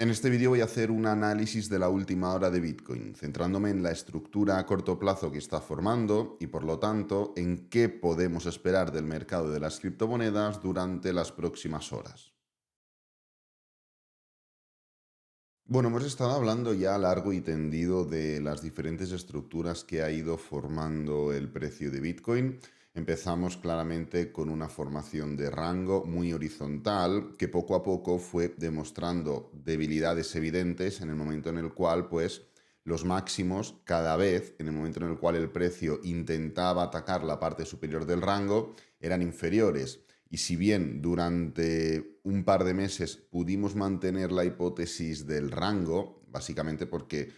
En este vídeo voy a hacer un análisis de la última hora de Bitcoin, centrándome en la estructura a corto plazo que está formando y por lo tanto en qué podemos esperar del mercado de las criptomonedas durante las próximas horas. Bueno, hemos estado hablando ya largo y tendido de las diferentes estructuras que ha ido formando el precio de Bitcoin. Empezamos claramente con una formación de rango muy horizontal que poco a poco fue demostrando debilidades evidentes en el momento en el cual, pues, los máximos cada vez, en el momento en el cual el precio intentaba atacar la parte superior del rango, eran inferiores. Y si bien durante un par de meses pudimos mantener la hipótesis del rango, básicamente porque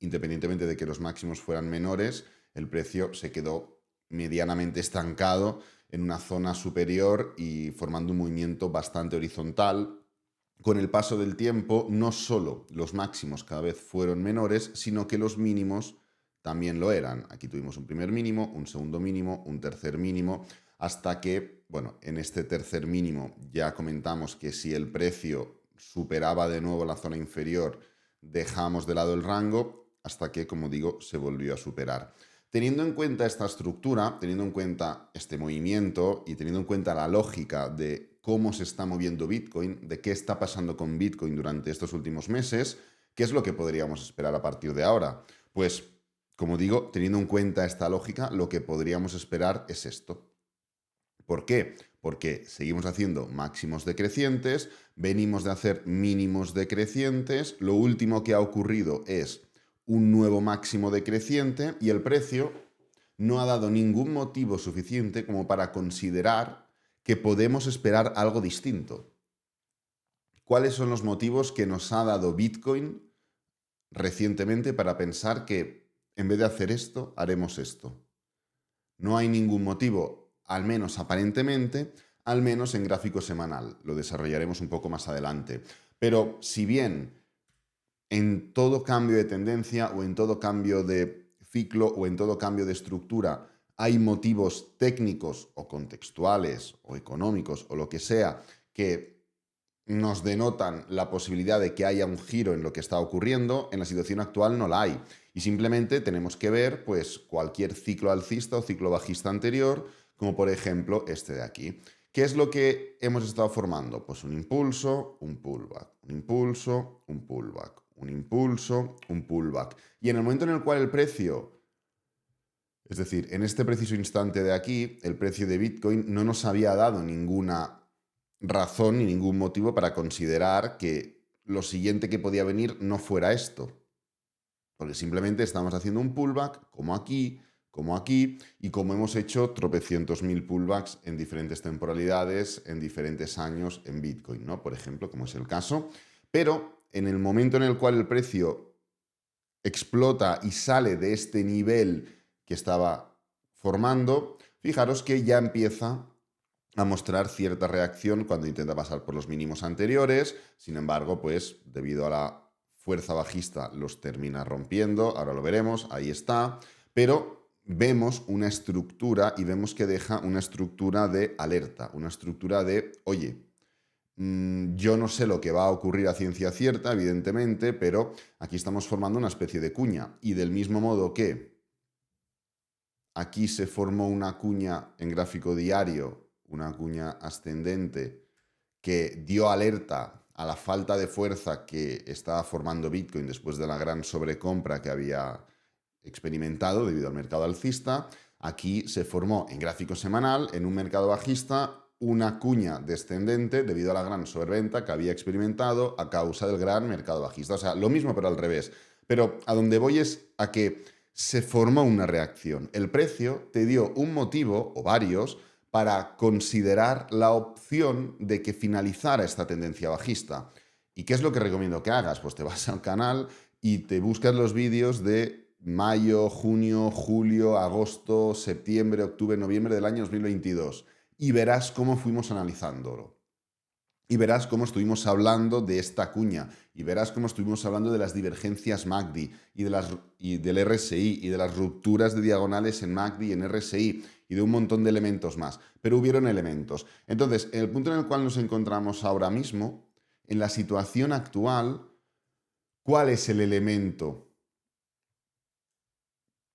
independientemente de que los máximos fueran menores, el precio se quedó medianamente estancado en una zona superior y formando un movimiento bastante horizontal. Con el paso del tiempo, no solo los máximos cada vez fueron menores, sino que los mínimos también lo eran. Aquí tuvimos un primer mínimo, un segundo mínimo, un tercer mínimo, hasta que, bueno, en este tercer mínimo ya comentamos que si el precio superaba de nuevo la zona inferior, dejamos de lado el rango, hasta que, como digo, se volvió a superar. Teniendo en cuenta esta estructura, teniendo en cuenta este movimiento y teniendo en cuenta la lógica de cómo se está moviendo Bitcoin, de qué está pasando con Bitcoin durante estos últimos meses, ¿qué es lo que podríamos esperar a partir de ahora? Pues, como digo, teniendo en cuenta esta lógica, lo que podríamos esperar es esto. ¿Por qué? Porque seguimos haciendo máximos decrecientes, venimos de hacer mínimos decrecientes, lo último que ha ocurrido es un nuevo máximo decreciente y el precio no ha dado ningún motivo suficiente como para considerar que podemos esperar algo distinto. ¿Cuáles son los motivos que nos ha dado Bitcoin recientemente para pensar que en vez de hacer esto, haremos esto? No hay ningún motivo, al menos aparentemente, al menos en gráfico semanal. Lo desarrollaremos un poco más adelante. Pero si bien en todo cambio de tendencia o en todo cambio de ciclo o en todo cambio de estructura hay motivos técnicos o contextuales o económicos o lo que sea que nos denotan la posibilidad de que haya un giro en lo que está ocurriendo, en la situación actual no la hay. Y simplemente tenemos que ver pues, cualquier ciclo alcista o ciclo bajista anterior, como por ejemplo este de aquí. ¿Qué es lo que hemos estado formando? Pues un impulso, un pullback, un impulso, un pullback, un impulso, un pullback. Y en el momento en el cual el precio, es decir, en este preciso instante de aquí, el precio de Bitcoin no nos había dado ninguna razón ni ningún motivo para considerar que lo siguiente que podía venir no fuera esto. Porque simplemente estamos haciendo un pullback como aquí, y como hemos hecho tropecientos mil pullbacks en diferentes temporalidades, en diferentes años en Bitcoin, ¿no? Por ejemplo, como es el caso. Pero en el momento en el cual el precio explota y sale de este nivel que estaba formando, fijaros que ya empieza a mostrar cierta reacción cuando intenta pasar por los mínimos anteriores. Sin embargo, pues debido a la fuerza bajista los termina rompiendo, ahora lo veremos, ahí está, pero vemos una estructura y vemos que deja una estructura de alerta, una estructura de, oye, yo no sé lo que va a ocurrir a ciencia cierta, evidentemente, pero aquí estamos formando una especie de cuña. Y del mismo modo que aquí se formó una cuña en gráfico diario, una cuña ascendente, que dio alerta a la falta de fuerza que estaba formando Bitcoin después de la gran sobrecompra que había experimentado debido al mercado alcista. Aquí se formó en gráfico semanal, en un mercado bajista, una cuña descendente debido a la gran sobreventa que había experimentado a causa del gran mercado bajista. O sea, lo mismo pero al revés. Pero a donde voy es a que se formó una reacción. El precio te dio un motivo, o varios, para considerar la opción de que finalizara esta tendencia bajista. ¿Y qué es lo que recomiendo que hagas? Pues te vas al canal y te buscas los vídeos de mayo, junio, julio, agosto, septiembre, octubre, noviembre del año 2022 y verás cómo fuimos analizándolo. Y verás cómo estuvimos hablando de esta cuña, y verás cómo estuvimos hablando de las divergencias MACD y del RSI y de las rupturas de diagonales en MACD y en RSI y de un montón de elementos más. Pero hubieron elementos. Entonces, en el punto en el cual nos encontramos ahora mismo, en la situación actual, ¿Cuál es el elemento?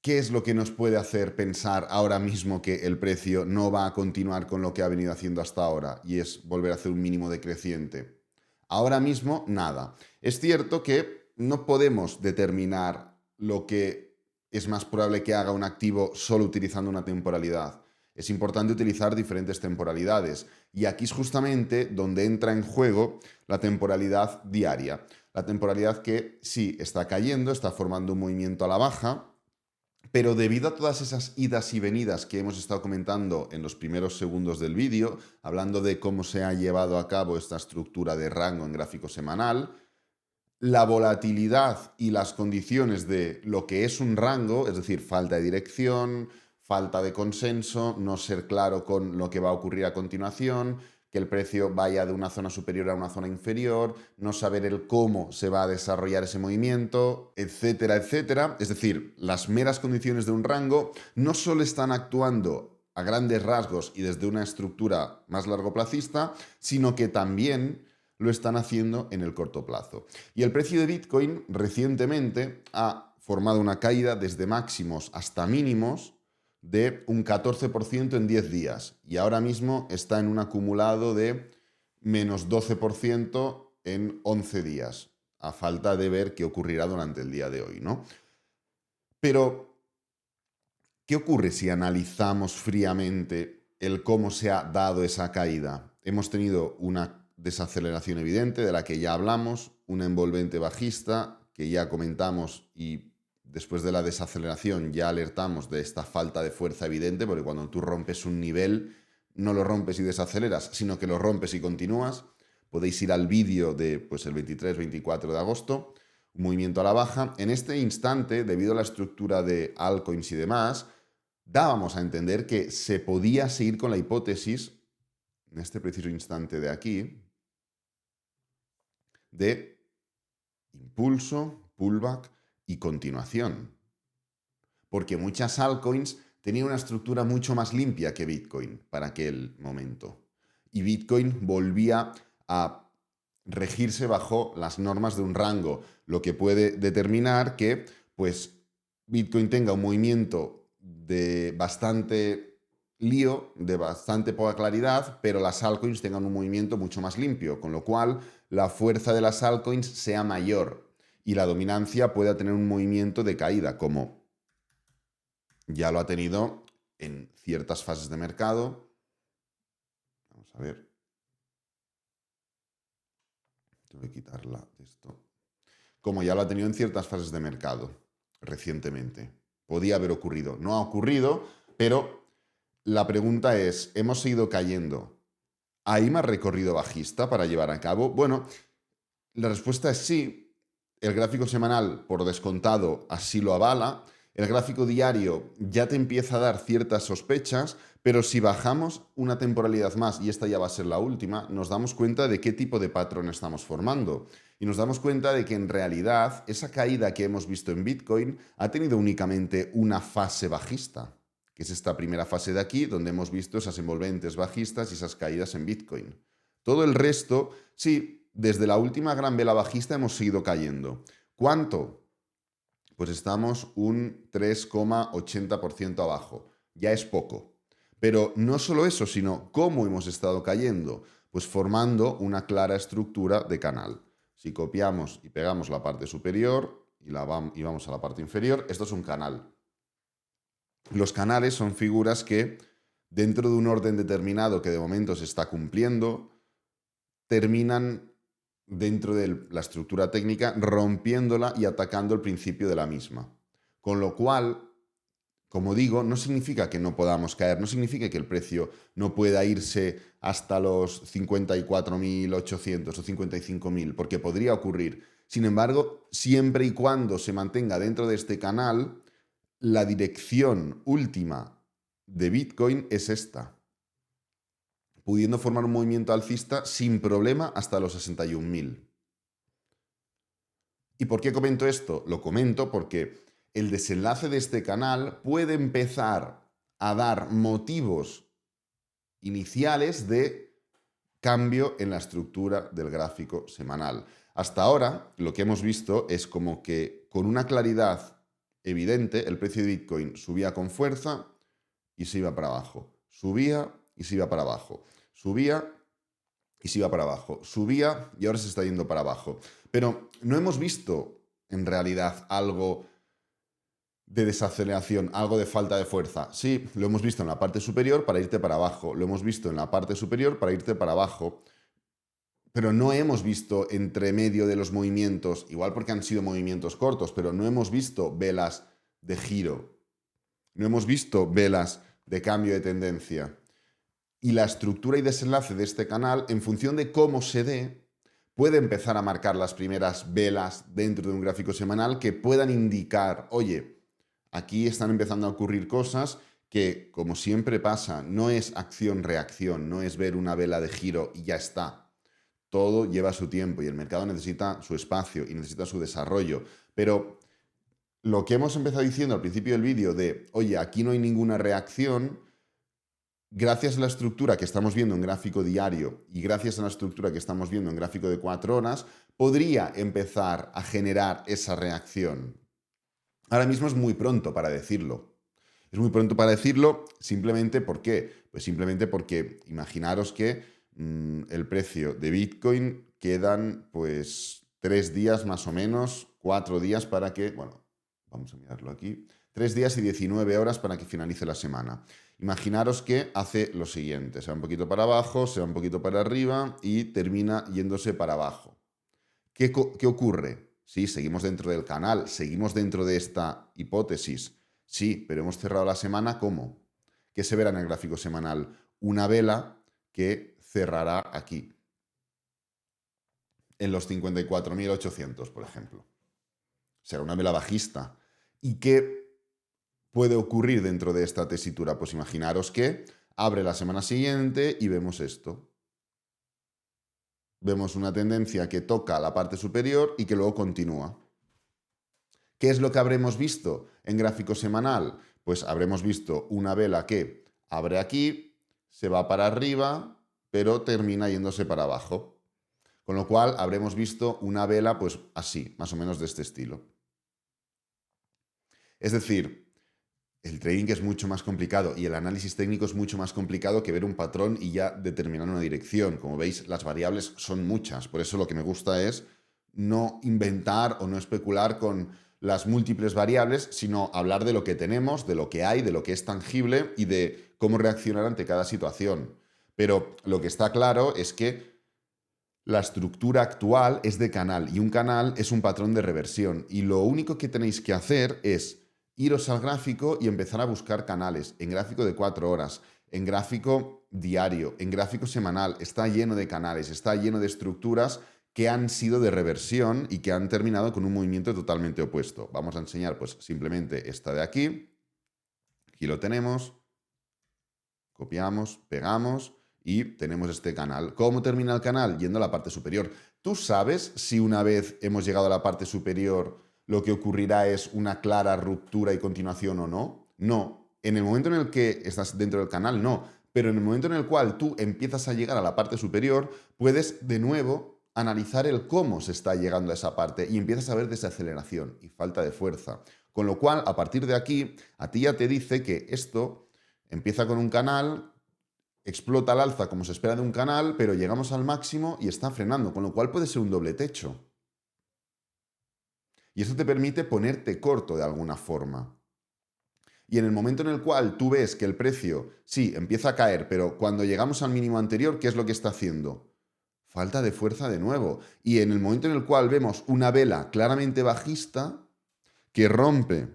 ¿Qué es lo que nos puede hacer pensar ahora mismo que el precio no va a continuar con lo que ha venido haciendo hasta ahora y es volver a hacer un mínimo decreciente? Ahora mismo, nada. Es cierto que no podemos determinar lo que es más probable que haga un activo solo utilizando una temporalidad. Es importante utilizar diferentes temporalidades. Y aquí es justamente donde entra en juego la temporalidad diaria. La temporalidad que sí está cayendo, está formando un movimiento a la baja, pero debido a todas esas idas y venidas que hemos estado comentando en los primeros segundos del vídeo, hablando de cómo se ha llevado a cabo esta estructura de rango en gráfico semanal, la volatilidad y las condiciones de lo que es un rango, es decir, falta de dirección, falta de consenso, no ser claro con lo que va a ocurrir a continuación, que el precio vaya de una zona superior a una zona inferior, no saber el cómo se va a desarrollar ese movimiento, etcétera, etcétera. Es decir, las meras condiciones de un rango no solo están actuando a grandes rasgos y desde una estructura más largoplacista, sino que también lo están haciendo en el corto plazo. Y el precio de Bitcoin recientemente ha formado una caída desde máximos hasta mínimos de un 14% en 10 días y ahora mismo está en un acumulado de menos 12% en 11 días, a falta de ver qué ocurrirá durante el día de hoy, ¿no? Pero, ¿qué ocurre si analizamos fríamente el cómo se ha dado esa caída? Hemos tenido una desaceleración evidente de la que ya hablamos, una envolvente bajista que ya comentamos y después de la desaceleración ya alertamos de esta falta de fuerza evidente, porque cuando tú rompes un nivel no lo rompes y desaceleras, sino que lo rompes y continúas. Podéis ir al vídeo de pues, el 23-24 de agosto, un movimiento a la baja. En este instante, debido a la estructura de altcoins y demás, dábamos a entender que se podía seguir con la hipótesis, en este preciso instante de aquí, de impulso, pullback y continuación. Porque muchas altcoins tenían una estructura mucho más limpia que Bitcoin para aquel momento. Y Bitcoin volvía a regirse bajo las normas de un rango, lo que puede determinar que pues, Bitcoin tenga un movimiento de bastante lío, de bastante poca claridad, pero las altcoins tengan un movimiento mucho más limpio, con lo cual la fuerza de las altcoins sea mayor y la dominancia pueda tener un movimiento de caída, como ya lo ha tenido en ciertas fases de mercado. Vamos a ver. Tengo que quitarla de esto. Como ya lo ha tenido en ciertas fases de mercado recientemente. Podía haber ocurrido. No ha ocurrido, pero la pregunta es, ¿hemos seguido cayendo? ¿Hay más recorrido bajista para llevar a cabo? Bueno, la respuesta es sí. El gráfico semanal, por descontado, así lo avala. El gráfico diario ya te empieza a dar ciertas sospechas, pero si bajamos una temporalidad más, y esta ya va a ser la última, nos damos cuenta de qué tipo de patrón estamos formando. Y nos damos cuenta de que en realidad esa caída que hemos visto en Bitcoin ha tenido únicamente una fase bajista, que es esta primera fase de aquí, donde hemos visto esas envolventes bajistas y esas caídas en Bitcoin. Todo el resto, sí, desde la última gran vela bajista hemos seguido cayendo. ¿Cuánto? Pues estamos un 3,80% abajo. Ya es poco. Pero no solo eso, sino cómo hemos estado cayendo. Pues formando una clara estructura de canal. Si copiamos y pegamos la parte superior y vamos a la parte inferior, esto es un canal. Los canales son figuras que, dentro de un orden determinado que de momento se está cumpliendo, terminan dentro de la estructura técnica rompiéndola y atacando el principio de la misma. Con lo cual, como digo, no significa que no podamos caer, no significa que el precio no pueda irse hasta los 54.800 o 55.000, porque podría ocurrir. Sin embargo, siempre y cuando se mantenga dentro de este canal, la dirección última de Bitcoin es esta, pudiendo formar un movimiento alcista sin problema hasta los 61.000. ¿Y por qué comento esto? Lo comento porque el desenlace de este canal puede empezar a dar motivos iniciales de cambio en la estructura del gráfico semanal. Hasta ahora lo que hemos visto es como que con una claridad evidente el precio de Bitcoin subía con fuerza y se iba para abajo. Subía y se iba para abajo. Subía y se iba para abajo. Subía y ahora se está yendo para abajo. Pero no hemos visto en realidad algo de desaceleración, algo de falta de fuerza. Sí, lo hemos visto en la parte superior para irte para abajo. Lo hemos visto en la parte superior para irte para abajo. Pero no hemos visto entre medio de los movimientos, igual porque han sido movimientos cortos, pero no hemos visto velas de giro. No hemos visto velas de cambio de tendencia. Y la estructura y desenlace de este canal, en función de cómo se dé, puede empezar a marcar las primeras velas dentro de un gráfico semanal que puedan indicar, oye, aquí están empezando a ocurrir cosas que, como siempre pasa, no es acción-reacción, no es ver una vela de giro y ya está. Todo lleva su tiempo y el mercado necesita su espacio y necesita su desarrollo. Pero lo que hemos empezado diciendo al principio del vídeo de, oye, aquí no hay ninguna reacción, gracias a la estructura que estamos viendo en gráfico diario y gracias a la estructura que estamos viendo en gráfico de 4 horas, podría empezar a generar esa reacción. Ahora mismo es muy pronto para decirlo. Es muy pronto para decirlo, simplemente ¿por qué? Pues simplemente porque imaginaros que el precio de Bitcoin quedan pues 3 días más o menos, 4 días para que, bueno, vamos a mirarlo aquí, 3 días y 19 horas para que finalice la semana. Imaginaros que hace lo siguiente, se va un poquito para abajo, se va un poquito para arriba y termina yéndose para abajo. ¿Qué ocurre? Sí, seguimos dentro del canal, seguimos dentro de esta hipótesis. Sí, pero hemos cerrado la semana, ¿cómo? ¿Qué se verá en el gráfico semanal? Una vela que cerrará aquí, en los 54.800, por ejemplo. Será una vela bajista. ¿Y qué puede ocurrir dentro de esta tesitura? Pues imaginaros que abre la semana siguiente y vemos esto. Vemos una tendencia que toca la parte superior y que luego continúa. ¿Qué es lo que habremos visto en gráfico semanal? Pues habremos visto una vela que abre aquí, se va para arriba, pero termina yéndose para abajo. Con lo cual habremos visto una vela pues así, más o menos de este estilo. Es decir, el trading es mucho más complicado y el análisis técnico es mucho más complicado que ver un patrón y ya determinar una dirección. Como veis, las variables son muchas. Por eso lo que me gusta es no inventar o no especular con las múltiples variables, sino hablar de lo que tenemos, de lo que hay, de lo que es tangible y de cómo reaccionar ante cada situación. Pero lo que está claro es que la estructura actual es de canal y un canal es un patrón de reversión y lo único que tenéis que hacer es iros al gráfico y empezar a buscar canales en gráfico de 4 horas, en gráfico diario, en gráfico semanal. Está lleno de canales, está lleno de estructuras que han sido de reversión y que han terminado con un movimiento totalmente opuesto. Vamos a enseñar pues simplemente esta de aquí. Aquí lo tenemos. Copiamos, pegamos y tenemos este canal. ¿Cómo termina el canal? Yendo a la parte superior. ¿Tú sabes si una vez hemos llegado a la parte superior lo que ocurrirá es una clara ruptura y continuación o no? No. En el momento en el que estás dentro del canal, no. Pero en el momento en el cual tú empiezas a llegar a la parte superior, puedes de nuevo analizar el cómo se está llegando a esa parte y empiezas a ver desaceleración y falta de fuerza. Con lo cual, a partir de aquí, a ti ya te dice que esto empieza con un canal, explota al alza como se espera de un canal, pero llegamos al máximo y está frenando, con lo cual puede ser un doble techo. Y eso te permite ponerte corto de alguna forma. Y en el momento en el cual tú ves que el precio, sí, empieza a caer, pero cuando llegamos al mínimo anterior, ¿qué es lo que está haciendo? Falta de fuerza de nuevo. Y en el momento en el cual vemos una vela claramente bajista que rompe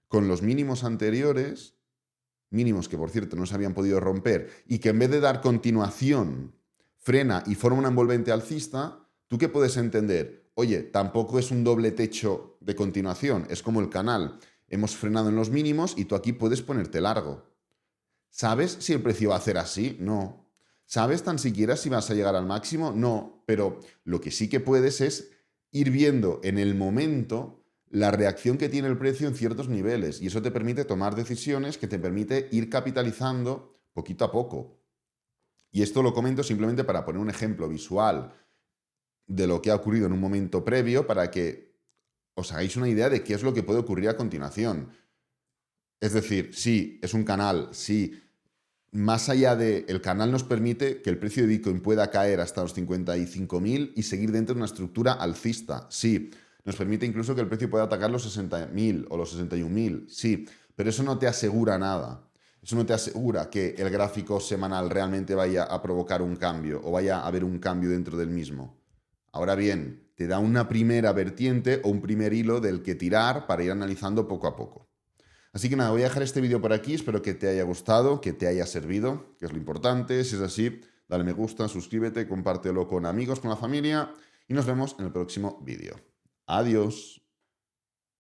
con los mínimos anteriores, mínimos que por cierto no se habían podido romper, y que en vez de dar continuación frena y forma una envolvente alcista, ¿tú qué puedes entender? Oye, tampoco es un doble techo de continuación, es como el canal. Hemos frenado en los mínimos y tú aquí puedes ponerte largo. ¿Sabes si el precio va a hacer así? No. ¿Sabes tan siquiera si vas a llegar al máximo? No. Pero lo que sí que puedes es ir viendo en el momento la reacción que tiene el precio en ciertos niveles y eso te permite tomar decisiones que te permite ir capitalizando poquito a poco. Y esto lo comento simplemente para poner un ejemplo visual. de lo que ha ocurrido en un momento previo para que os hagáis una idea de qué es lo que puede ocurrir a continuación. Es decir, sí, es un canal, sí, más allá de el canal nos permite que el precio de Bitcoin pueda caer hasta los 55.000 y seguir dentro de una estructura alcista. Sí, nos permite incluso que el precio pueda atacar los 60.000 o los 61.000. Sí, pero eso no te asegura nada. Eso no te asegura que el gráfico semanal realmente vaya a provocar un cambio o vaya a haber un cambio dentro del mismo. Ahora bien, te da una primera vertiente o un primer hilo del que tirar para ir analizando poco a poco. Así que nada, voy a dejar este vídeo por aquí, espero que te haya gustado, que te haya servido, que es lo importante. Si es así, dale me gusta, suscríbete, compártelo con amigos, con la familia y nos vemos en el próximo vídeo. Adiós.